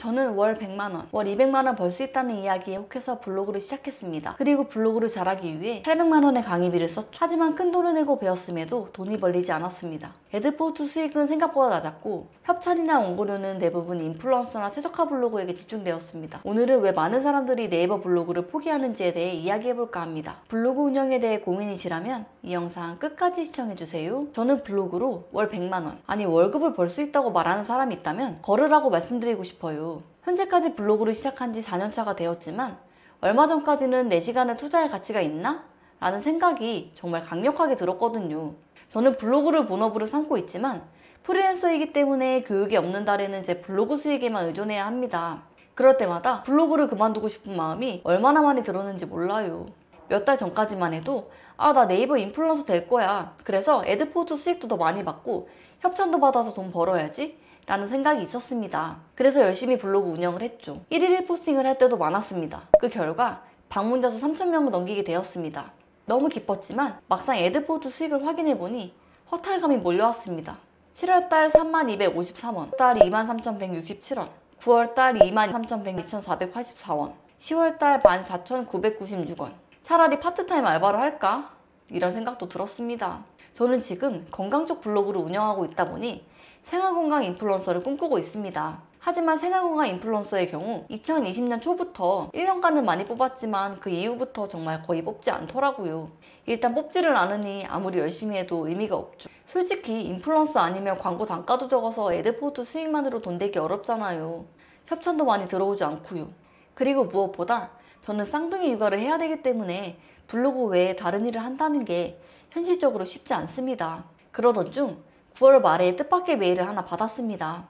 저는 월 100만원, 월 200만원 벌 수 있다는 이야기에 혹해서 블로그를 시작했습니다. 그리고 블로그를 잘하기 위해 800만원의 강의비를 썼죠. 하지만 큰 돈을 내고 배웠음에도 돈이 벌리지 않았습니다. 애드포스트 수익은 생각보다 낮았고 협찬이나 원고료는 대부분 인플루언서나 최적화 블로그에게 집중되었습니다. 오늘은 왜 많은 사람들이 네이버 블로그를 포기하는지에 대해 이야기해볼까 합니다. 블로그 운영에 대해 고민이시라면 이 영상 끝까지 시청해주세요. 저는 블로그로 월 100만원, 아니 월급을 벌 수 있다고 말하는 사람이 있다면 걸으라고 말씀드리고 싶어요. 현재까지 블로그를 시작한 지 4년차가 되었지만 얼마 전까지는 내 시간을 투자할 가치가 있나? 라는 생각이 정말 강력하게 들었거든요. 저는 블로그를 본업으로 삼고 있지만 프리랜서이기 때문에 교육이 없는 달에는 제 블로그 수익에만 의존해야 합니다. 그럴 때마다 블로그를 그만두고 싶은 마음이 얼마나 많이 들었는지 몰라요. 몇 달 전까지만 해도 나 네이버 인플루언서 될 거야. 그래서 애드포스트 수익도 더 많이 받고 협찬도 받아서 돈 벌어야지 라는 생각이 있었습니다. 그래서 열심히 블로그 운영을 했죠. 1일 1포스팅을 할 때도 많았습니다. 그 결과 방문자 수 3,000명을 넘기게 되었습니다. 너무 기뻤지만 막상 애드포스트 수익을 확인해보니 허탈감이 몰려왔습니다. 7월달 3253원, 9월달 23,167원, 9월달 23,102,484원, 10월달 14,996원. 차라리 파트타임 알바를 할까? 이런 생각도 들었습니다. 저는 지금 건강 쪽 블로그를 운영하고 있다 보니 생활건강 인플루언서를 꿈꾸고 있습니다. 하지만 생활건강 인플루언서의 경우 2020년 초부터 1년간은 많이 뽑았지만 그 이후부터 정말 거의 뽑지 않더라고요. 일단 뽑지를 않으니 아무리 열심히 해도 의미가 없죠. 솔직히 인플루언서 아니면 광고 단가도 적어서 애드포스트 수익만으로 돈 되기 어렵잖아요. 협찬도 많이 들어오지 않고요. 그리고 무엇보다 저는 쌍둥이 육아를 해야 되기 때문에 블로그 외에 다른 일을 한다는 게 현실적으로 쉽지 않습니다. 그러던 중 9월 말에 뜻밖의 메일을 하나 받았습니다.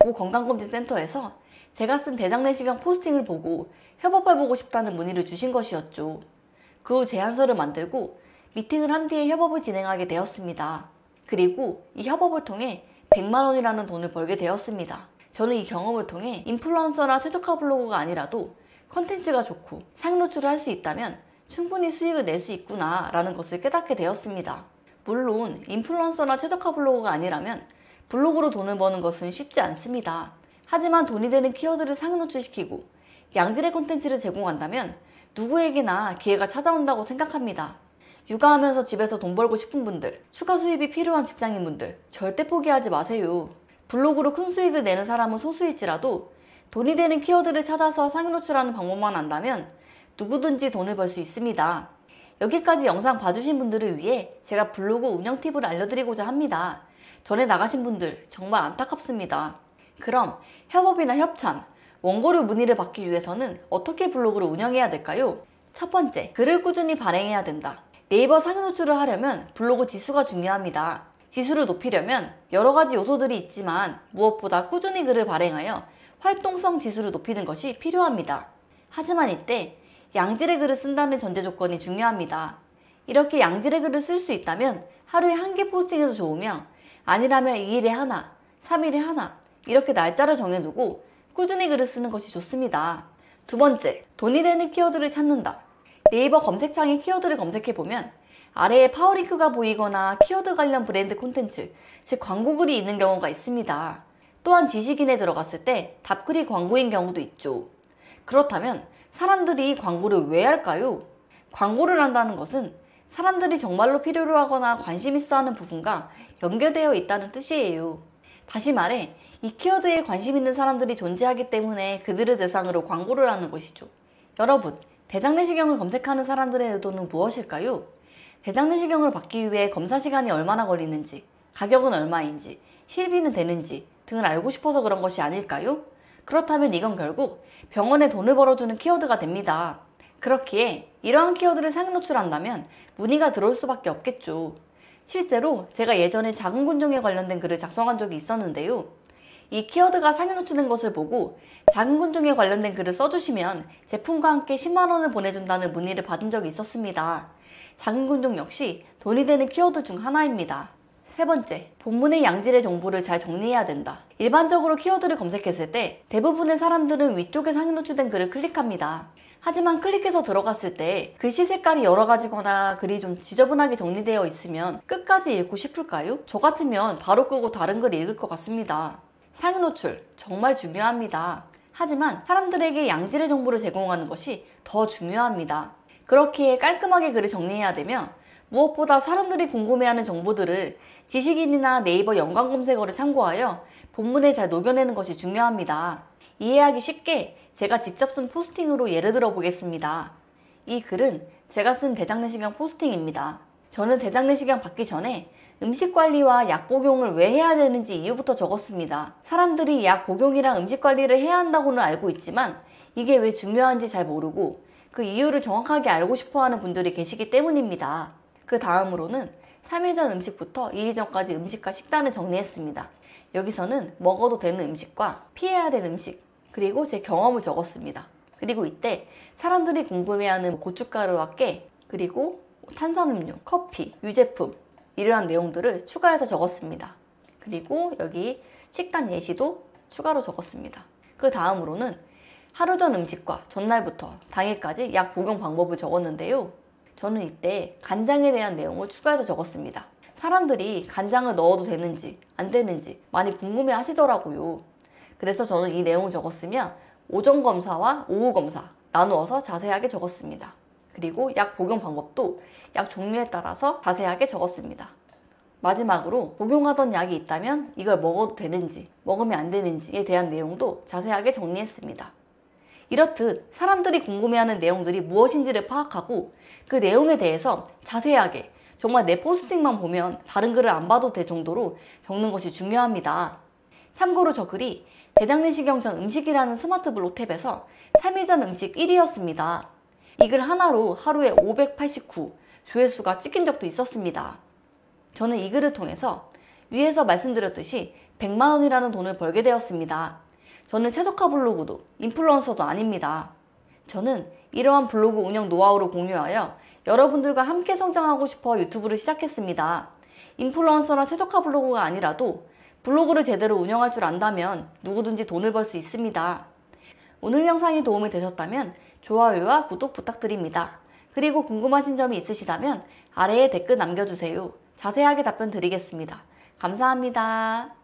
모 건강검진센터에서 제가 쓴 대장내시경 포스팅을 보고 협업해보고 싶다는 문의를 주신 것이었죠. 그 후 제안서를 만들고 미팅을 한 뒤에 협업을 진행하게 되었습니다. 그리고 이 협업을 통해 100만원이라는 돈을 벌게 되었습니다. 저는 이 경험을 통해 인플루언서나 최적화 블로그가 아니라도 컨텐츠가 좋고 상위 노출을 할 수 있다면 충분히 수익을 낼 수 있구나 라는 것을 깨닫게 되었습니다. 물론 인플루언서나 최적화 블로그가 아니라면 블로그로 돈을 버는 것은 쉽지 않습니다. 하지만 돈이 되는 키워드를 상위 노출시키고 양질의 콘텐츠를 제공한다면 누구에게나 기회가 찾아온다고 생각합니다. 육아하면서 집에서 돈 벌고 싶은 분들, 추가 수입이 필요한 직장인분들 절대 포기하지 마세요. 블로그로 큰 수익을 내는 사람은 소수일지라도 돈이 되는 키워드를 찾아서 상위 노출하는 방법만 안다면 누구든지 돈을 벌 수 있습니다. 여기까지 영상 봐주신 분들을 위해 제가 블로그 운영 팁을 알려드리고자 합니다. 전에 나가신 분들 정말 안타깝습니다. 그럼 협업이나 협찬, 원고료 문의를 받기 위해서는 어떻게 블로그를 운영해야 될까요? 첫 번째, 글을 꾸준히 발행해야 된다. 네이버 상위 노출을 하려면 블로그 지수가 중요합니다. 지수를 높이려면 여러 가지 요소들이 있지만 무엇보다 꾸준히 글을 발행하여 활동성 지수를 높이는 것이 필요합니다. 하지만 이때 양질의 글을 쓴다는 전제 조건이 중요합니다. 이렇게 양질의 글을 쓸 수 있다면 하루에 1개 포스팅해도 좋으며 아니라면 2일에 하나, 3일에 하나 이렇게 날짜를 정해두고 꾸준히 글을 쓰는 것이 좋습니다. 두 번째, 돈이 되는 키워드를 찾는다. 네이버 검색창에 키워드를 검색해보면 아래에 파워링크가 보이거나 키워드 관련 브랜드 콘텐츠, 즉 광고글이 있는 경우가 있습니다. 또한 지식인에 들어갔을 때 답글이 광고인 경우도 있죠. 그렇다면 사람들이 광고를 왜 할까요? 광고를 한다는 것은 사람들이 정말로 필요로 하거나 관심 있어 하는 부분과 연결되어 있다는 뜻이에요. 다시 말해 이 키워드에 관심 있는 사람들이 존재하기 때문에 그들을 대상으로 광고를 하는 것이죠. 여러분, 대장내시경을 검색하는 사람들의 의도는 무엇일까요? 대장내시경을 받기 위해 검사 시간이 얼마나 걸리는지, 가격은 얼마인지, 실비는 되는지 등을 알고 싶어서 그런 것이 아닐까요? 그렇다면 이건 결국 병원에 돈을 벌어주는 키워드가 됩니다. 그렇기에 이러한 키워드를 상위 노출한다면 문의가 들어올 수밖에 없겠죠. 실제로 제가 예전에 자궁근종에 관련된 글을 작성한 적이 있었는데요. 이 키워드가 상위 노출된 것을 보고 자궁근종에 관련된 글을 써주시면 제품과 함께 10만원을 보내준다는 문의를 받은 적이 있었습니다. 자궁근종 역시 돈이 되는 키워드 중 하나입니다. 세 번째, 본문의 양질의 정보를 잘 정리해야 된다. 일반적으로 키워드를 검색했을 때 대부분의 사람들은 위쪽에 상위 노출된 글을 클릭합니다. 하지만 클릭해서 들어갔을 때 글씨 색깔이 여러 가지거나 글이 좀 지저분하게 정리되어 있으면 끝까지 읽고 싶을까요? 저 같으면 바로 끄고 다른 글 읽을 것 같습니다. 상위 노출 정말 중요합니다. 하지만 사람들에게 양질의 정보를 제공하는 것이 더 중요합니다. 그렇기에 깔끔하게 글을 정리해야 되며 무엇보다 사람들이 궁금해하는 정보들을 지식인이나 네이버 연관 검색어를 참고하여 본문에 잘 녹여내는 것이 중요합니다. 이해하기 쉽게 제가 직접 쓴 포스팅으로 예를 들어 보겠습니다. 이 글은 제가 쓴 대장내시경 포스팅입니다. 저는 대장내시경 받기 전에 음식 관리와 약 복용을 왜 해야 되는지 이유부터 적었습니다. 사람들이 약 복용이랑 음식 관리를 해야 한다고는 알고 있지만 이게 왜 중요한지 잘 모르고 그 이유를 정확하게 알고 싶어 하는 분들이 계시기 때문입니다. 그 다음으로는 3일 전 음식부터 2일 전까지 음식과 식단을 정리했습니다. 여기서는 먹어도 되는 음식과 피해야 될 음식, 그리고 제 경험을 적었습니다. 그리고 이때 사람들이 궁금해하는 고춧가루와 깨, 그리고 탄산음료, 커피, 유제품 이러한 내용들을 추가해서 적었습니다. 그리고 여기 식단 예시도 추가로 적었습니다. 그 다음으로는 하루 전 음식과 전날부터 당일까지 약 복용 방법을 적었는데요. 저는 이때 간장에 대한 내용을 추가해서 적었습니다. 사람들이 간장을 넣어도 되는지 안 되는지 많이 궁금해 하시더라고요. 그래서 저는 이 내용을 적었으며 오전 검사와 오후 검사 나누어서 자세하게 적었습니다. 그리고 약 복용 방법도 약 종류에 따라서 자세하게 적었습니다. 마지막으로 복용하던 약이 있다면 이걸 먹어도 되는지 먹으면 안 되는지에 대한 내용도 자세하게 정리했습니다. 이렇듯 사람들이 궁금해하는 내용들이 무엇인지를 파악하고 그 내용에 대해서 자세하게 정말 내 포스팅만 보면 다른 글을 안 봐도 될 정도로 적는 것이 중요합니다. 참고로 저 글이 대장내시경 전 음식이라는 스마트 블록 탭에서 3일 전 음식 1위였습니다. 이 글 하나로 하루에 589 조회수가 찍힌 적도 있었습니다. 저는 이 글을 통해서 위에서 말씀드렸듯이 100만 원이라는 돈을 벌게 되었습니다. 저는 최적화 블로그도 인플루언서도 아닙니다. 저는 이러한 블로그 운영 노하우를 공유하여 여러분들과 함께 성장하고 싶어 유튜브를 시작했습니다. 인플루언서나 최적화 블로그가 아니라도 블로그를 제대로 운영할 줄 안다면 누구든지 돈을 벌 수 있습니다. 오늘 영상이 도움이 되셨다면 좋아요와 구독 부탁드립니다. 그리고 궁금하신 점이 있으시다면 아래에 댓글 남겨주세요. 자세하게 답변 드리겠습니다. 감사합니다.